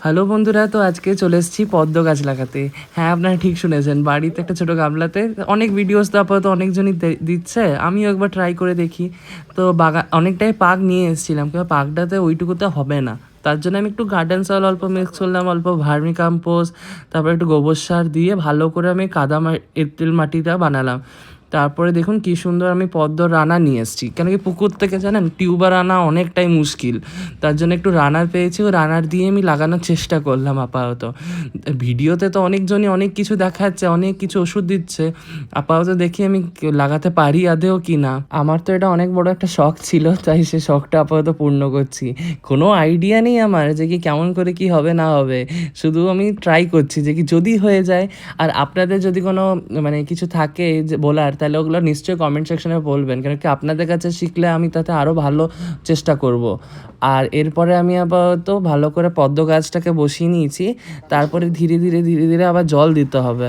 Hello বন্ধুরা, তো আজকে চলে এসেছি পদ্ম গাছ লাগাতে। হ্যাঁ, আপনারা ঠিক শুনেছেন, বাড়িতে একটা ছোটো গামলাতে। অনেক ভিডিওস তো আপাতত অনেকজনই দিচ্ছে, আমিও একবার ট্রাই করে দেখি। তো অনেকটাই পাক নিয়ে এসেছিলাম, কিন্তু পাকটাতে ওইটুকুতে হবে না। তার জন্য আমি একটু গার্ডেন সয়েল অল্প মিক্স করলাম, অল্প ভার্মি কম্পোস্ট, তারপর একটু গোবর সার দিয়ে ভালো করে আমি এঁটেল মাটিটা বানালাম। তারপরে দেখুন কি সুন্দর আমি পদ্ম রানা নিয়ে এসেছি। কেন কি পুকুর থেকে জানেন টিউবার আনা অনেকটাই মুশকিল, তার জন্য একটু রানার পেয়েছি, ও রানার দিয়ে আমি লাগানোর চেষ্টা করলাম আপাতত। ভিডিওতে তো অনেকজনই অনেক কিছু দেখাচ্ছে, অনেক কিছু ওষুধ দিচ্ছে, আপাতত দেখি আমি লাগাতে পারি আদেও কি না। আমার তো এটা অনেক বড় একটা শখ ছিল, তাই সে শখটা আপাতত পূর্ণ করছি। কোনো আইডিয়া নেই আমার যে কি কেমন করে কি হবে না হবে, শুধু আমি ট্রাই করছি যে কি যদি হয়ে যায়। আর আপনাদের যদি কোনো মানে কিছু থাকে যে বলার, তাহলে ওগুলো নিশ্চয়ই কমেন্ট সেকশনে বলবেন, কেন কি আপনাদের কাছে শিখলে আমি তাতে আরও ভালো চেষ্টা করব। আর এরপরে আমি আপাতত ভালো করে পদ্ম গাছটাকে বসিয়ে নিয়েছি। তারপরে ধীরে ধীরে ধীরে ধীরে আবার জল দিতে হবে।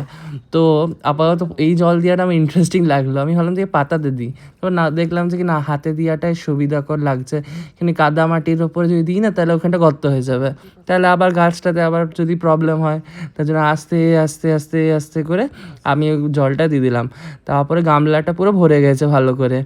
তো আপাতত এই জল দেওয়াটা আমার ইন্টারেস্টিং লাগলো, আমি ভাবলাম যে পাতাতে দিই। তো না, দেখলাম যে কি না, হাতে দেওয়াটাই সুবিধাকর লাগছে। এখানে কাদা মাটির ওপরে যদি দিই না, তাহলে ওখানটা গর্ত হয়ে যাবে, তাহলে আবার গাছটাতে আবার যদি প্রবলেম হয়। তার জন্য আস্তে আস্তে আস্তে আস্তে করে আমি ওই জলটা দিয়ে দিলাম। তারপরে গামলাটা পুরো ভরে গেছে ভালো করে,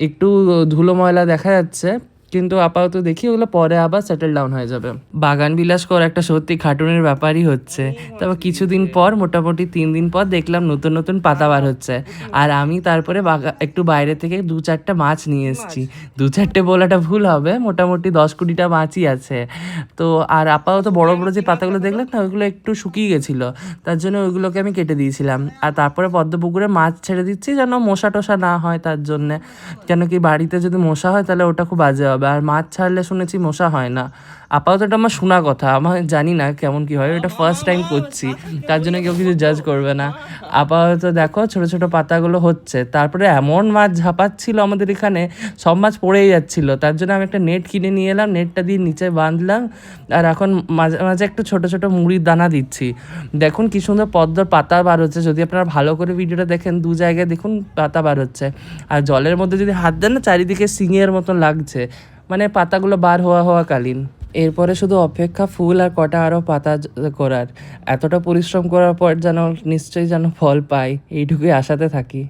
একটু ধুলো ময়লা দেখা যাচ্ছে, কিন্তু আপাতত দেখি ওগুলো পরে আবার সেটেল ডাউন হয়ে যাবে। বাগান বিলাস করা একটা সত্যি খাটুনের ব্যাপারই হচ্ছে। তারপর কিছুদিন পর, মোটামুটি 3 দিন পর দেখলাম নতুন নতুন পাতা বার হচ্ছে। আর আমি তারপরে একটু বাইরে থেকে 2-4টা মাছ নিয়ে এসেছি। 2-4টে বলাটা ভুল হবে, মোটামুটি 10-20টা মাছই আছে। তো আর আপাতত বড় বড় যে পাতাগুলো দেখলেন না, ওইগুলো একটু শুকিয়ে গেছিলো, তার জন্য ওইগুলোকে আমি কেটে দিয়েছিলাম। আর তারপরে পদ্ম পুকুরে মাছ ছেড়ে দিচ্ছি যেন মশা টশা না হয়, তার জন্যে। কেন কি বাড়িতে যদি মশা হয় তাহলে ওটা খুব বাজে হবে, আর মাছ ছাড়লে শুনেছি মশা হয় না। আপাতত এটা আমার শোনা কথা, আমার জানি না কেমন কি হয়, এটা ফার্স্ট টাইম করছি, তার জন্য কেউ কিছু জাজ করবে না। আপাতত দেখো ছোটো ছোটো পাতাগুলো হচ্ছে। তারপরে এমন মাছ ঝাঁপাচ্ছিল আমাদের এখানে, সব মাছ পড়েই যাচ্ছিলো, তার জন্য আমি একটা নেট কিনে নিয়ে এলাম, নেটটা দিয়ে নিচে বাঁধলাম। আর এখন মাঝে মাঝে একটু ছোটো ছোটো মুড়ির দানা দিচ্ছি। দেখুন কি সুন্দর পদ্মর পাতা বার হচ্ছে, যদি আপনারা ভালো করে ভিডিওটা দেখেন, 2 জায়গায় দেখুন পাতা বার হচ্ছে। আর জলের মধ্যে যদি হাত দেন না, চারিদিকে সিঙের মতন লাগছে, মানে পাতাগুলো বার হওয়াকালীন। এরপরে শুধু অপেক্ষা ফুল আর কটা আরও পাতা করার। এতটা পরিশ্রম করার পর যেন নিশ্চয়ই যেন ফল পাই, এইটুকুই আশাতে থাকি।